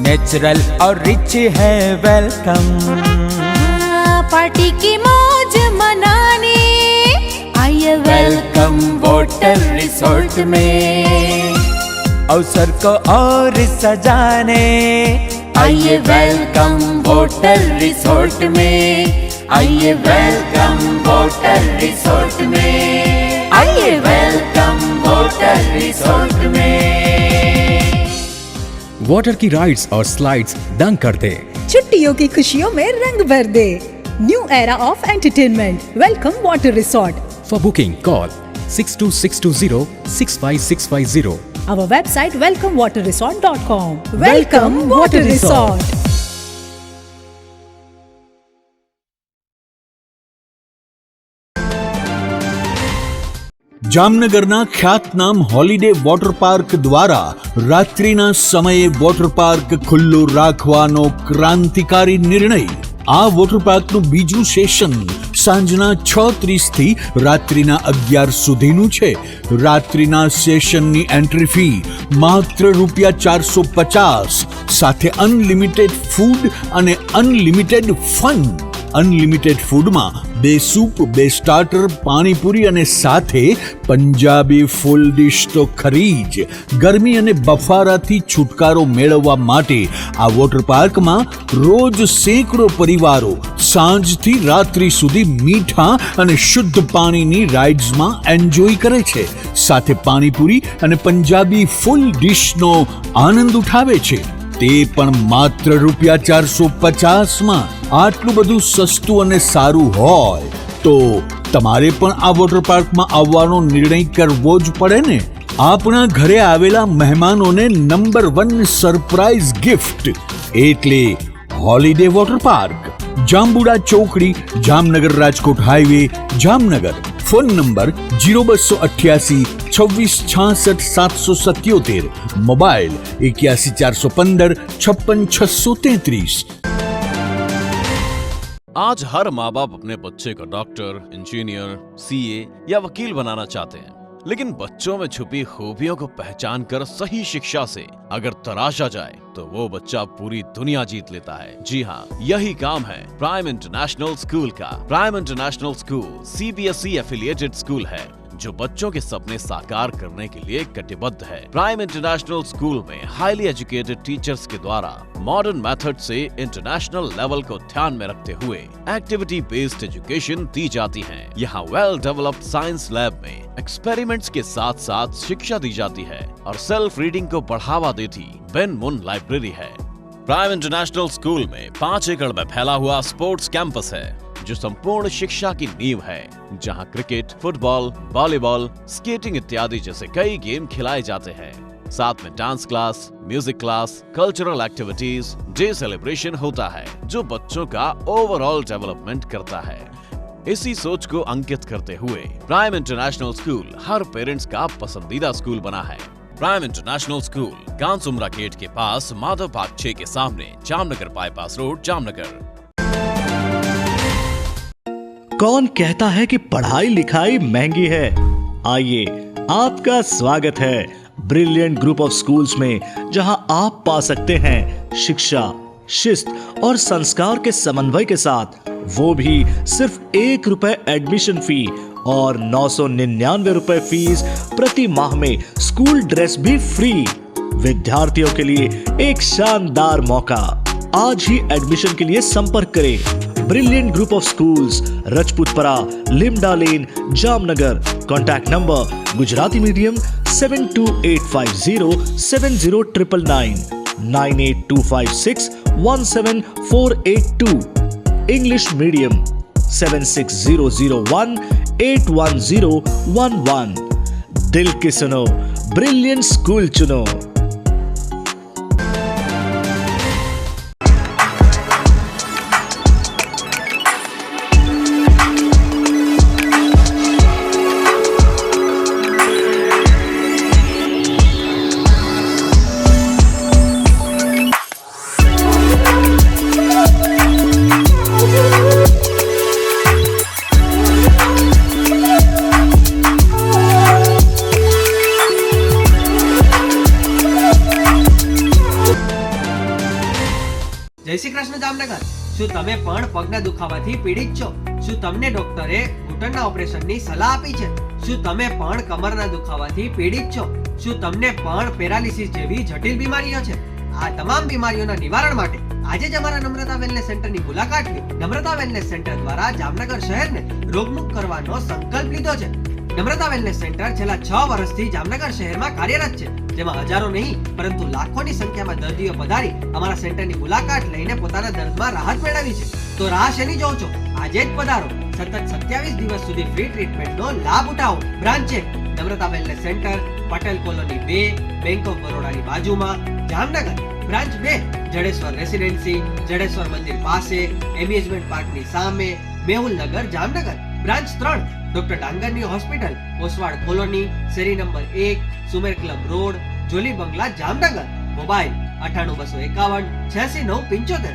Speaker 11: नेचुरल और रिच है वेलकम.
Speaker 12: पार्टी की मौज मनाने आइए
Speaker 11: वेलकम वाटर रिसोर्ट में. अवसर को और सजाने आइए वेलकम वाटर रिसोर्ट में. आइए वेलकम वाटर रिसोर्ट में. आइए वेलकम वाटर रिसोर्ट में.
Speaker 13: वाटर की राइड्स और स्लाइड्स दंग कर दे.
Speaker 12: छुट्टियों की खुशियों में रंग भर दे. New era of entertainment welcome water resort.
Speaker 13: For booking call 6262 65650.
Speaker 12: Our website welcomewaterresort.com. Welcome Water Resort.
Speaker 14: જામનગરના ખ્યાતનામ હોલિડે વોટર પાર્ક દ્વારા રાત્રિના સમયે વોટર પાર્ક ખુલ્લું રાખવાનો ક્રાંતિકારી નિર્ણય. આ વોટર પાર્કનું બીજું સેશન સાંજના 6:30 થી રાત્રિના 11 સુધીનું છે. રાત્રિના સેશનની એન્ટ્રી ફી માત્ર ₹450 સાથે અનલિમિટેડ ફૂડ અને અનલિમિટેડ ફન. અનલિમિટેડ ફૂડમાં 2 સૂપ, 2 સ્ટાર્ટર, પાણીપુરી અને સાથે પંજાબી ફૂલ ડિશ તો ખરી જ. ગરમી અને બફારાથી છુટકારો મેળવવા માટે આ વોટર પાર્કમાં રોજ સેંકડો પરિવારો સાંજથી રાત્રિ સુધી મીઠા અને શુદ્ધ પાણીની રાઇડ્સમાં એન્જોય કરે છે. સાથે પાણીપુરી અને પંજાબી ફૂલ ડિશનો આનંદ ઉઠાવે છે. તે પણ માત્ર ₹450માં. આટલું બધું સસ્તું અને સારું હોય તો તમારે પણ આ વોટર પાર્કમાં આવવાનો નિર્ણય કરવો જ પડે ને. આપણા ઘરે આવેલા મહેમાનોને નંબર 1 સરપ્રાઈઝ ગિફ્ટ એટલે હોલિડે વોટર પાર્ક, જાંબુડા ચોકડી, Jamnagar Rajkot highway, Jamnagar. Phone number 0288 2666 777, mobile 81 415 56 633.
Speaker 15: आज हर माँ बाप अपने बच्चे को डॉक्टर, इंजीनियर, सीए या वकील बनाना चाहते हैं, लेकिन बच्चों में छुपी खूबियों को पहचान कर सही शिक्षा से अगर तराशा जाए तो वो बच्चा पूरी दुनिया जीत लेता है. जी हाँ, यही काम है प्राइम इंटरनेशनल स्कूल का. Prime international school CBSE affiliated school है जो बच्चों के सपने साकार करने के लिए कटिबद्ध है. प्राइम इंटरनेशनल स्कूल में हाईली एजुकेटेड टीचर्स के द्वारा मॉडर्न मेथड से इंटरनेशनल लेवल को ध्यान में रखते हुए एक्टिविटी बेस्ड एजुकेशन दी जाती है. यहाँ वेल डेवलप्ड साइंस लैब में एक्सपेरिमेंट्स के साथ साथ शिक्षा दी जाती है और सेल्फ रीडिंग को बढ़ावा देती बेन मुन लाइब्रेरी है. प्राइम इंटरनेशनल स्कूल में 5 एकड़ में फैला हुआ स्पोर्ट्स कैंपस है जो संपूर्ण शिक्षा की नींव है, जहां क्रिकेट, फुटबॉल, वॉलीबॉल, स्केटिंग इत्यादि जैसे कई गेम खिलाए जाते हैं. साथ में dance class, music class, cultural activities, day celebration होता है जो बच्चों का ओवरऑल डेवलपमेंट करता है. इसी सोच को अंकित करते हुए प्राइम इंटरनेशनल स्कूल हर पेरेंट्स का पसंदीदा स्कूल बना है. प्राइम इंटरनेशनल स्कूल कांसुमरा गेट के पास माधव पार्क 6 के सामने, जामनगर बाईपास रोड, जामनगर.
Speaker 16: कौन कहता है कि पढ़ाई लिखाई महंगी है? आइए, आपका स्वागत है ब्रिलियंट ग्रुप ऑफ स्कूल्स में, जहां आप पा सकते हैं शिक्षा, शिस्त और संस्कार के समन्वय के साथ, वो भी सिर्फ ₹1 एडमिशन फी और 999 रुपए फीस प्रति माह में स्कूल ड्रेस भी फ्री. विद्यार्थियों के लिए एक शानदार मौका. आज ही एडमिशन के लिए संपर्क करें. Brilliant group of schools, Rajputpara, Limda lane, Jamnagar. Contact number Gujarati medium 72850 70999, 98256 17482. English medium 76001 81011. दिल की सुनो, ब्रिलियंट स्कूल चुनो.
Speaker 6: જય શ્રી કૃષ્ણ જામનગર. શું તમે પણ પગના દુખાવાથી પીડિત છો? શું તમને ડોક્ટરે ઘૂંટણના ઓપરેશનની સલાહ આપી છે? શું તમે પણ કમરના દુખાવાથી પીડિત છો? શું તમને પણ પેરાલિસિસ જેવી જટિલ બીમારીઓ છે? આ તમામ બીમારીઓના નિવારણ માટે આજે જ અમારા નમ્રતા વેલનેસ સેન્ટરની મુલાકાત લો. નમ્રતા વેલનેસ સેન્ટર દ્વારા જામનગર શહેરને રોગમુક્ત કરવાનો સંકલ્પ લીધો છે. નમ્રતા વેલનેસ સેન્ટર છેલ્લા 6 વર્ષથી જામનગર શહેરમાં કાર્યરત છે, જેમાં હજારો નહીં પરંતુ લાખોની સંખ્યામાં દર્દીઓ પધારી અમારા સેન્ટરની મુલાકાત લઈને પોતાના દર્દમાં રાહત મેળવી છે. તો રાહ શેની જોવો છો? આજે જ પધારો. સતત 27 દિવસ સુધી ફ્રી ટ્રીટમેન્ટનો લાભ ઉઠાવો. Branch 1 Namrata wellness centre, Patel colony 2, bank of બરોડાની બાજુમાં, જામનગર. બ્રાન્ચ 2 જડેશ્વર રેસિડેન્સી, જડેશ્વર મંદિર પાસે, એમ્યુઝમેન્ટ પાર્કની સામે, મેહુલ નગર, જામનગર. બ્રાન્ચ 3 ડોક્ટર ડાંગરની હોસ્પિટલ, ઓસવાડ કોલોની, શેરી number 1, Sumer club road, Jolly બંગલા, જામનગર. મોબાઈલ 98 251 86 975.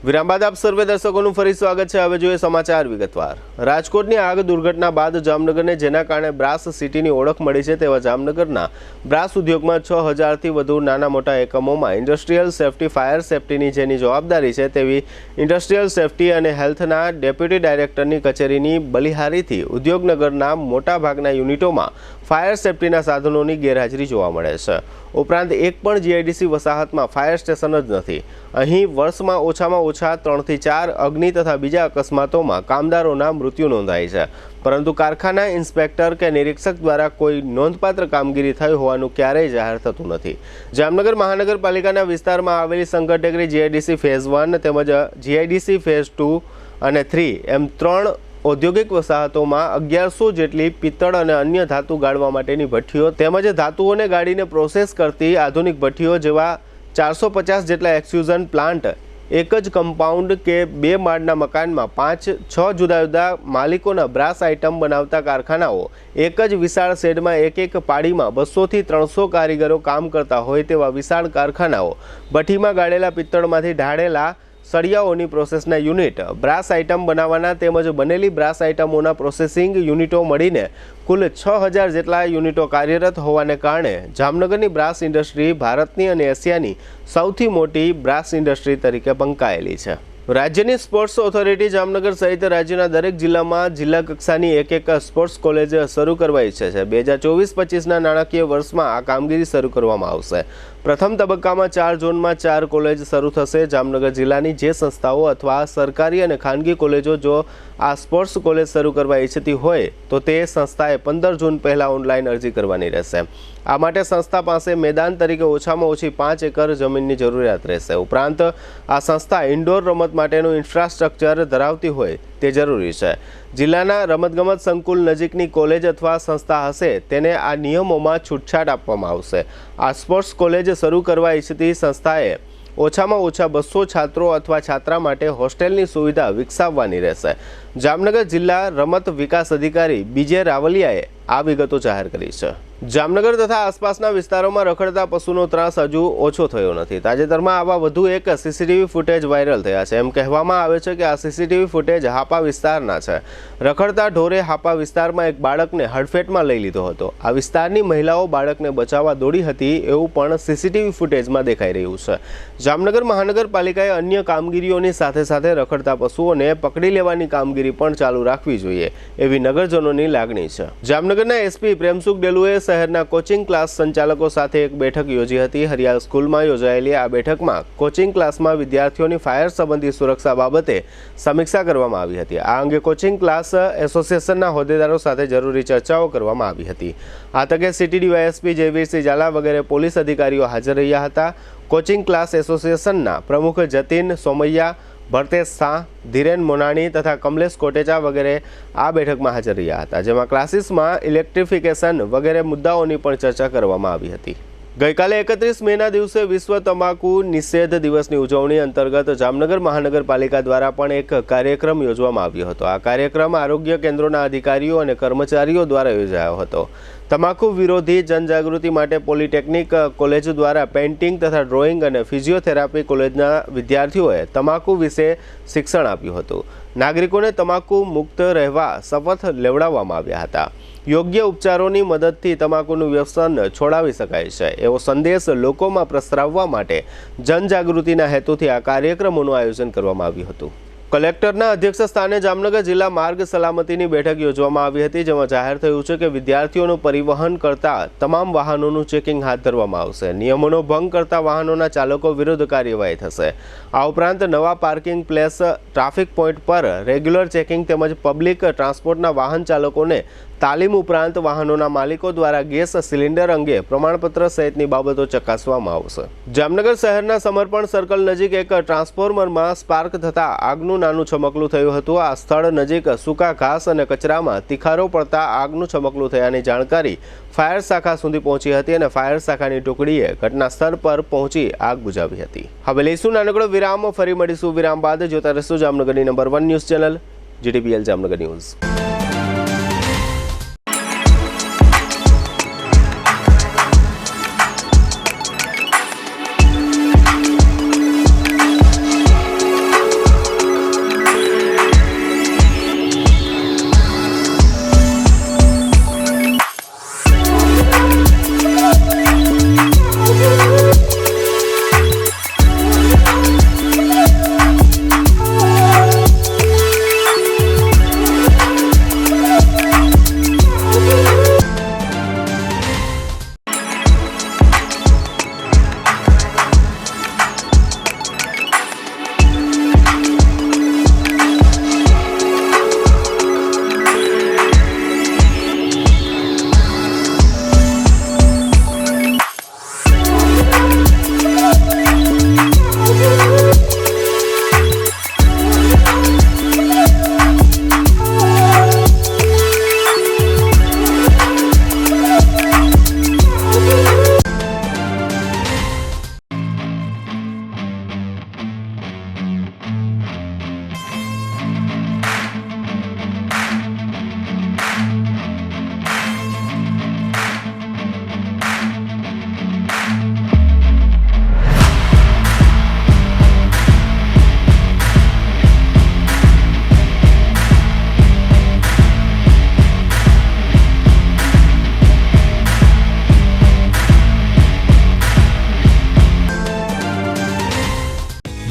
Speaker 1: વિરામ બાદ આપ સર્વે દર્શકોનું ફરી સ્વાગત છે. હવે જોઈએ સમાચાર વિગતવાર. રાજકોટની આગ દુર્ઘટના બાદ જામનગરને જેના કારણે બ્રાસ સિટીની ઓળખ મળી છે, તેવા જામનગરના બ્રાસ ઉદ્યોગમાં 6000થી વધુ નાના મોટા એકમોમાં ઇન્ડસ્ટ્રીયલ સેફટી, ફાયર સેફટીની જેની જવાબદારી છે, તેવી ઇન્ડસ્ટ્રીયલ સેફટી અને હેલ્થના ડેપ્યુટી ડાયરેક્ટરની કચેરીની બલિહારીથી ઉદ્યોગનગરના મોટાભાગના યુનિટોમાં ફાયર સેફટીના સાધનોની ગેરહાજરી જોવા મળે છે. ઉપરાંત એક પણ જીઆઈડીસી વસાહતમાં ફાયર સ્ટેશન જ નથી. અહીં વર્ષમાં ઓછામાં ઓછા 3 થી 4 અગ્નિ તથા બીજા અકસ્માતોમાં કામદારોના મૃત્યુ નોંધાય છે, પરંતુ કારખાના ઇન્સ્પેક્ટર કે નિરીક્ષક દ્વારા કોઈ નોંધપાત્ર કામગીરી થઈ હોવાનું ક્યારેય જાહેર થતું નથી. જામનગર મહાનગરપાલિકાના વિસ્તારમાં આવેલી સંકટ ટેકરી જીઆઈડીસી ફેઝ 1 તેમજ જીઆઈડીસી ફેઝ 2 અને 3 એમ 3 ઔદ્યોગિક વસાહતોમાં 1100 જેટલી પિત્તળ અને અન્ય ધાતુ ગાળવા માટેની ભઠ્ઠીઓ તેમજ ધાતુઓને ગાળીને પ્રોસેસ કરતી આધુનિક ભઠ્ઠીઓ જેવા 450 જેટલા એક્સટ્રુઝન પ્લાન્ટ એક જ કમ્પાઉન્ડ કે 2 માળના મકાનમાં 5-6 જુદા જુદા માલિકોના બ્રાસ આઇટમ બનાવતા કારખાનાઓ એક જ વિશાળ શેડમાં એક પાડીમાં 200 થી 300 કારીગરો કામ કરતા હોય તેવા વિશાળ કારખાનાઓ, ભઠ્ઠીમાં ગાળેલા પિત્તળમાંથી ઢાળેલા સળિયાઓની પ્રોસેસના યુનિટ, બ્રાસ આઇટમ બનાવવાના તેમજ બનેલી બ્રાસ આઇટમોના પ્રોસેસિંગ યુનિટો મળીને કુલ 6000 જેટલા યુનિટો કાર્યરત હોવાને કારણે જામનગરની બ્રાસ ઇન્ડસ્ટ્રી ભારતની અને એશિયાની સૌથી મોટી બ્રાસ ઇન્ડસ્ટ્રી તરીકે બંકાયેલી છે. રાજ્યની સ્પોર્ટ્સ ઓથોરિટી જામનગર સહિત રાજ્યના દરેક જિલ્લામાં જિલ્લા કક્ષાની એક સ્પોર્ટ્સ કોલેજ શરૂ કરવા ઈચ્છે છે. 2024-25ના નાણાકીય વર્ષમાં આ કામગીરી શરૂ કરવામાં આવશે. પ્રથમ તબક્કામાં 4 ઝોનમાં 4 કોલેજ શરૂ થશે. જામનગર જિલ્લાની જે સંસ્થાઓ અથવા સરકારી અને ખાનગી કોલેજો જો આ સ્પોર્ટ્સ કોલેજ શરૂ કરવા ઈચ્છતી હોય તો તે સંસ્થાએ 15 જૂન પહેલાં ઓનલાઈન અરજી કરવાની રહેશે. આ માટે સંસ્થા પાસે મેદાન તરીકે ઓછામાં ઓછી 5 એકર જમીનની જરૂરિયાત રહેશે. ઉપરાંત આ સંસ્થા ઇન્ડોર રમત માટેનું ઇન્ફ્રાસ્ટ્રક્ચર ધરાવતી હોય તે જરૂરી છે. જિલ્લાના રમતગમત સંકુલ નજીકની કોલેજ અથવા સંસ્થા હશે તેને આ નિયમોમાં છૂટછાટ આપવામાં આવશે. આ સ્પોર્ટ્સ કોલેજ શરૂ કરવા ઈચ્છતી સંસ્થાએ ઓછામાં ઓછા 200 છાત્રો અથવા છાત્રા માટે હોસ્ટેલની સુવિધા વિકસાવવાની રહેશે. જામનગર જિલ્લા રમત વિકાસ અધિકારી બીજે રાવલિયાએ આ વિગતો જાહેર કરી છે. જામનગર તથા આસપાસના વિસ્તારોમાં રખડતા પશુનો ત્રાસ હજુ ઓછો થયો નથી. તાજેતરમાં આવા વધુ એક સીસીટીવી ફૂટેજ વાયરલ થયા છે. એમ કહેવામાં આવે છે કે આ સીસીટીવી ફૂટેજ હાપા વિસ્તારના છે. રખડતા ઢોરે હાપા વિસ્તારમાં એક બાળકને હડફેટમાં લઈ લીધો હતો. આ વિસ્તારની મહિલાઓ બાળકને બચાવવા દોડી હતી એવું પણ સીસીટીવી ફૂટેજમાં દેખાઈ રહ્યું છે. જામનગર મહાનગરપાલિકાએ અન્ય કામગીરીઓની સાથે સાથે રખડતા પશુઓને પકડી લેવાની કામગીરી પણ ચાલુ રાખવી જોઈએ એવી નગરજનોની લાગણી છે. જામનગરના એસપી પ્રેમસુખ ડેલુએ શહેરના કોચિંગ ક્લાસ સંચાલકો સાથે એક બેઠક યોજી હતી. હરિયાળ સ્કૂલમાં યોજાયેલી આ બેઠકમાં કોચિંગ ક્લાસમાં વિદ્યાર્થીઓની ફાયર સંબંધી સુરક્ષા બાબતે સમીક્ષા કરવામાં આવી હતી. આ અંગે કોચિંગ ક્લાસ એસોસિએશનના હોદ્દેદારો સાથે જરૂરી ચર્ચાઓ કરવામાં આવી હતી. આ તકે સિટી ડીવાયએસપી જયવીરસિંહ ઝાલા વગેરે પોલીસ અધિકારીઓ હાજર રહ્યા હતા. કોચિંગ ક્લાસ એસોસિએશનના પ્રમુખ જતીન સોમૈયા, ભરતેશ શાહ, ધીરેન મોનાણી તથા કમલેશ કોટેચા વગેરે આ બેઠકમાં હાજર રહ્યા હતા, જેમાં ક્લાસીસમાં ઇલેક્ટ્રિફિકેશન વગેરે મુદ્દાઓની પણ ચર્ચા કરવામાં આવી હતી. ગઈકાલે 31 મેના દિવસે વિશ્વ તમાકુ નિષેધ દિવસની ઉજવણી અંતર્ગત જામનગર મહાનગરપાલિકા દ્વારા પણ એક કાર્યક્રમ યોજવામાં આવ્યો હતો. આ કાર્યક્રમ આરોગ્ય કેન્દ્રોના અધિકારીઓ અને કર્મચારીઓ દ્વારા યોજાયો હતો. તમાકુ વિરોધી જનજાગૃતિ માટે પોલિટેકનિક કોલેજ દ્વારા પેઇન્ટિંગ તથા ડ્રોઈંગ અને ફિઝિયોથેરાપી કોલેજના વિદ્યાર્થીઓએ તમાકુ વિશે શિક્ષણ આપ્યું હતું. નાગરિકોને તમાકુ મુક્ત રહેવા શપથ લેવડાવવામાં આવ્યા હતા. યોગ્ય ઉપચારોની મદદથી તમાકુનું વ્યસન છોડાવી શકાય છે એવો સંદેશ લોકોમાં પ્રસરાવવા માટે જનજાગૃતિના હેતુથી આ કાર્યક્રમોનું આયોજન કરવામાં આવ્યું હતું. કલેક્ટરના અધ્યક્ષ સ્થાને જામનગર જિલ્લા માર્ગ સલામતીની બેઠક યોજવામાં આવી હતી, જેમાં જાહેર થયું છે કે વિદ્યાર્થીઓનું પરિવહન કરતા તમામ વાહનોનું ચેકિંગ હાથ ધરવામાં આવશે. નિયમોનો ભંગ કરતા વાહનોના ચાલકો વિરુદ્ધ કાર્યવાહી થશે. આ ઉપરાંત નવા પાર્કિંગ પ્લેસ, ટ્રાફિક પોઈન્ટ પર રેગ્યુલર ચેકિંગ તેમજ પબ્લિક ટ્રાન્સપોર્ટના વાહન ચાલકોને તાલીમ ઉપરાંત વાહનોના માલિકો દ્વારા ગેસ સિલિન્ડર અંગે પ્રમાણપત્ર સહિતની બાબતો ચકાસવામાં આવશે. જામનગર શહેરના સમર્પણ સર્કલ નજીક એક ટ્રાન્સફોર્મરમાં સ્પાર્ક થતાં આગનું નાનું ચમકલું થયું હતું. આ સ્થળ નજીક સૂકા ઘાસ અને કચરામાં તિખારો પડતા આગનું ચમકલું થયાની જાણકારી ફાયર શાખા સુધી પહોંચી હતી અને ફાયર શાખાની ટુકડીએ ઘટના સ્થળ પર પહોંચી આગ બુઝાવી હતી. હવે લઈશું નાનકડો વિરામ, ફરી મળીશું વિરામ બાદ. જોતા રહેશું જામનગરની number 1 news channel GTPL Jamnagar news.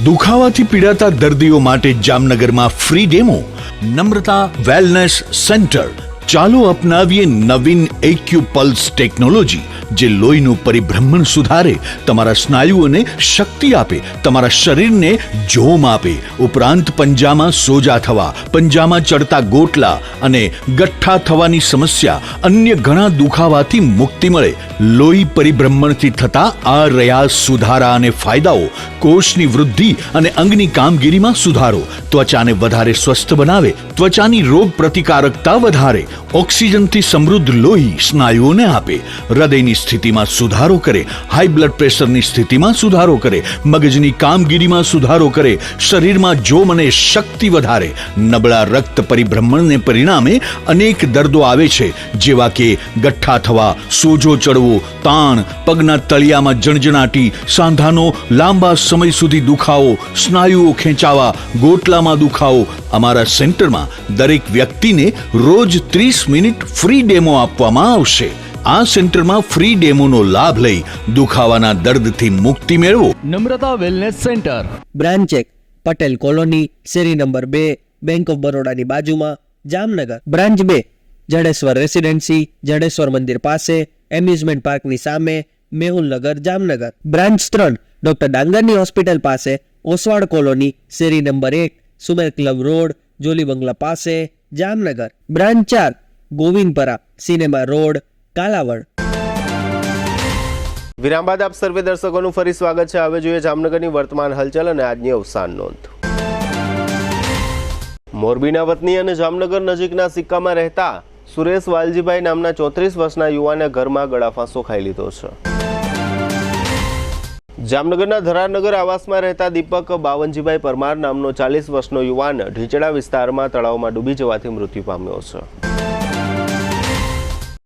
Speaker 14: દુખાવાથી પીડાતા દર્દીઓ માટે જામનગરમાં free demo. Namrata wellness centre. ચાલો અપનાવીએ નવીન એક્યુપલ્સ ટેકનોલોજી, જે લોહીનું પરિભ્રમણ સુધારે, તમારા સ્નાયુઓને શક્તિ આપે, તમારા શરીરને જોમ આપે, ઉપરાંત પંજામાં સોજા થવા, પંજામાં ચડતા ગોટલા અને ગઠ્ઠા થવાની સમસ્યા, અન્ય ઘણા દુખાવાથી મુક્તિ મળે. લોહી પરિભ્રમણથી થતા આ રહ્યા સુધારા અને ફાયદાઓ. કોષની વૃદ્ધિ અને અંગની કામગીરીમાં સુધારો, ત્વચાને વધારે સ્વસ્થ બનાવે, ત્વચાની રોગ પ્રતિકારકતા વધારે, ઓક્સિજનથી સમૃદ્ધ લોહી સ્નાયુઓને આપે, હૃદયની સ્થિતિમાં સુધારો કરે, હાઈ બ્લડ પ્રેશરની સ્થિતિમાં સુધારો કરે, મગજની કામગીરીમાં સુધારો કરે, શરીરમાં જોમ અને શક્તિ વધારે. નબળા રક્ત પરિભ્રમણને પરિણામે અનેક દર્દો આવે છે, જેવા કે ગઠ્ઠા થવા, સોજો ચડવો, તાણ, પગના તળિયામાં જણજણાટી, સાંધાનો લાંબા સમય સુધી દુખાવો, સ્નાયુઓ ખેંચાવા, ગોટલામાં દુખાવો. અમારા સેન્ટરમાં દરેક વ્યક્તિને રોજ 30 મિનિટ ફ્રી ડેમો આપવામાં આવશે. આ સેન્ટરમાં ફ્રી ડેમોનો લાભ લઈ દુખાવાના દર્દથી મુક્તિ મેળવો.
Speaker 13: Namrata wellness centre,
Speaker 6: branch 1, Patel colony, શેરી નંબર 2, બેંક ઓફ બરોડાની બાજુમાં, જામનગર. બ્રાન્ચ 2, જડેશ્વર રેસિડેન્સી, જડેશ્વર મંદિર પાસે, એમ્યુઝમેન્ટ પાર્કની સામે, મેહુલનગર, જામનગર. બ્રાન્ચ 3, ડોક્ટર ડાંગરની હોસ્પિટલ પાસે, ઓસવાડ કોલોની, શેરી number 1, Sumer club road, Jolly બંગલા પાસે, Jamnagar. Branch 4, Govindpara, cinema road, Kalavad.
Speaker 1: વિરામ બાદ આપ સર્વે દર્શકોનું ફરી સ્વાગત છે. હવે જોઈએ જામનગરની વર્તમાન હલચલ અને આજની અવસાન નોંધ. મોરબીના વતની અને જામનગર નજીકના સિક્કામાં રહેતા સુરેશ વાલજીભાઈ નામના 34 વર્ષના યુવાને ઘરમાં ગળાફાંસો ખાઈ લીધો છે. જામનગરના ધરારનગર આવાસમાં રહેતા દીપક બાવનજીભાઈ પરમાર નામનો 40 વર્ષનો યુવાન ઢીચડા વિસ્તારમાં તળાવમાં ડૂબી જવાથી મૃત્યુ પામ્યો છે.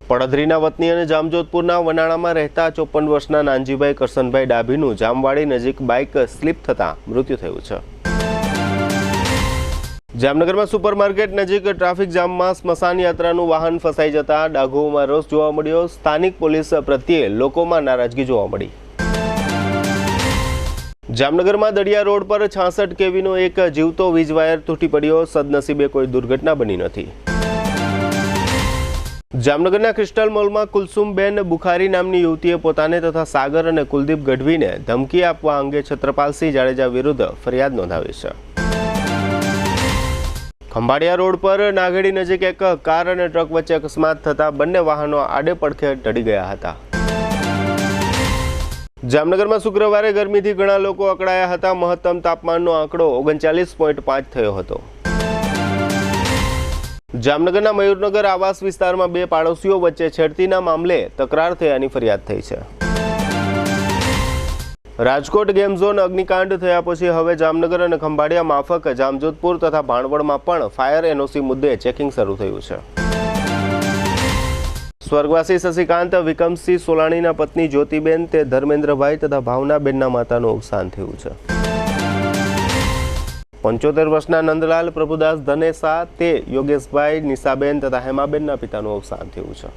Speaker 1: પડધરીના વતની અને જામજોધપુરના વનાણામાં રહેતા 54 વર્ષના નાનજીભાઈ કરસનભાઈ ડાભીનું જામવાડી નજીક બાઇક સ્લીપ થતાં મૃત્યુ થયું છે. જામનગરમાં સુપરમાર્કેટ નજીક ટ્રાફિક જામમાં સ્મશાન યાત્રાનું વાહન ફસાઈ જતા ડાઘોમાં રોષ જોવા મળ્યો. સ્થાનિક પોલીસ પ્રત્યે લોકોમાં નારાજગી જોવા મળી. જામનગરમાં દડિયા રોડ પર 66 કેવીનો એક જીવતો વીજ વાયર તૂટી પડ્યો. સદનસીબે કોઈ દુર્ઘટના બની નથી. જામનગરના ક્રિસ્ટલ મોલમાં કુલસુમબેન બુખારી નામની યુવતીએ પોતાને તથા સાગર અને કુલદીપ ગઢવીને ધમકી આપવા અંગે છત્રપાલસિંહ જાડેજા વિરુદ્ધ ફરિયાદ નોંધાવી છે. ખંભાળિયા રોડ પર નાગેડી નજીક એક કાર અને ટ્રક વચ્ચે અકસ્માત થતા બંને વાહનો આડે પડખે ઢળી ગયા હતા. જામનગરમાં શુક્રવારે ગરમીથી ઘણા લોકો અકળાયા હતા. મહત્તમ તાપમાનનો આંકડો 39.5 થયો હતો. જામનગરના મયુરનગર આવાસ વિસ્તારમાં 2 પાડોશીઓ વચ્ચે છેડતીના મામલે તકરાર થયાની ફરિયાદ થઈ છે. રાજકોટ ગેમ ઝોન અગ્નિકાંડ થયા પછી હવે જામનગર અને ખંભાળિયા માફક જામજોધપુર તથા ભાણવડમાં પણ ફાયર એનઓસી મુદ્દે ચેકિંગ શરૂ થયું છે. સ્વર્ગવાસી શશિકાંત વિકમસિંહ સોલાણીના પત્ની જ્યોતિબેન તે ધર્મેન્દ્રભાઈ તથા ભાવનાબેનના માતાનું અવસાન થયું છે. 75 વર્ષના નંદલાલ પ્રભુદાસ ધનેસા તે યોગેશભાઈ નિશાબેન તથા હેમાબેનના પિતાનું અવસાન થયું છે.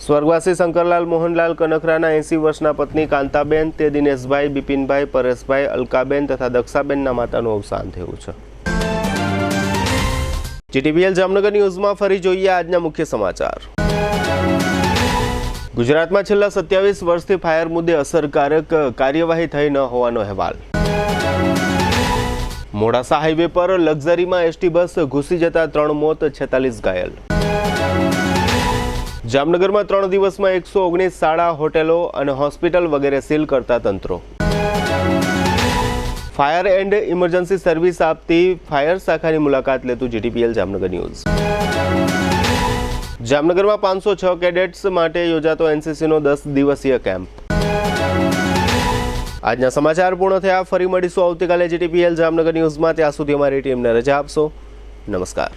Speaker 1: સ્વર્ગવાસી શંકરલાલ મોહનલાલ કનખરાના 80 વર્ષના પત્ની કાંતાબેન તે દિનેશભાઈ બિપિનભાઈ પરેશભાઈ અલકાબેન તથા દક્ષાબેનના માતાનું અવસાન થયું છે. જીટીવીએલ જામનગર ન્યૂઝમાં ફરી જોઈએ આજના મુખ્ય સમાચાર. ગુજરાતમાં છેલ્લા 27 વર્ષથી ફાયર મુદ્દે અસરકારક કાર્યવાહી થઈ ન હોવાનો અહેવાલ. મોડાસા હાઈવે પર લક્ઝરીમાં એસટી બસ ઘૂસી જતા 3 મોત 46 ઘાયલ. જામનગરમાં 3 દિવસમાં 119 શાળા હોટેલો અને હોસ્પિટલ વગેરે સીલ કરતા તંત્રો. ફાયર એન્ડ ઇમરજન્સી સર્વિસ આપતી ફાયર શાખાની મુલાકાત લેતું જીટીપીએલ જામનગર ન્યૂઝ. જામનગરમાં 506 કેડેટ્સ માટે યોજાતો એનસીસીનો 10 દિવસીય કેમ્પ. આજના સમાચાર પૂર્ણ થયા. ફરી મળીશું આવતીકાલે જીટીપીએલ જામનગર ન્યૂઝમાં. ત્યાં સુધી અમારી ટીમને રજા આપશો. નમસ્કાર.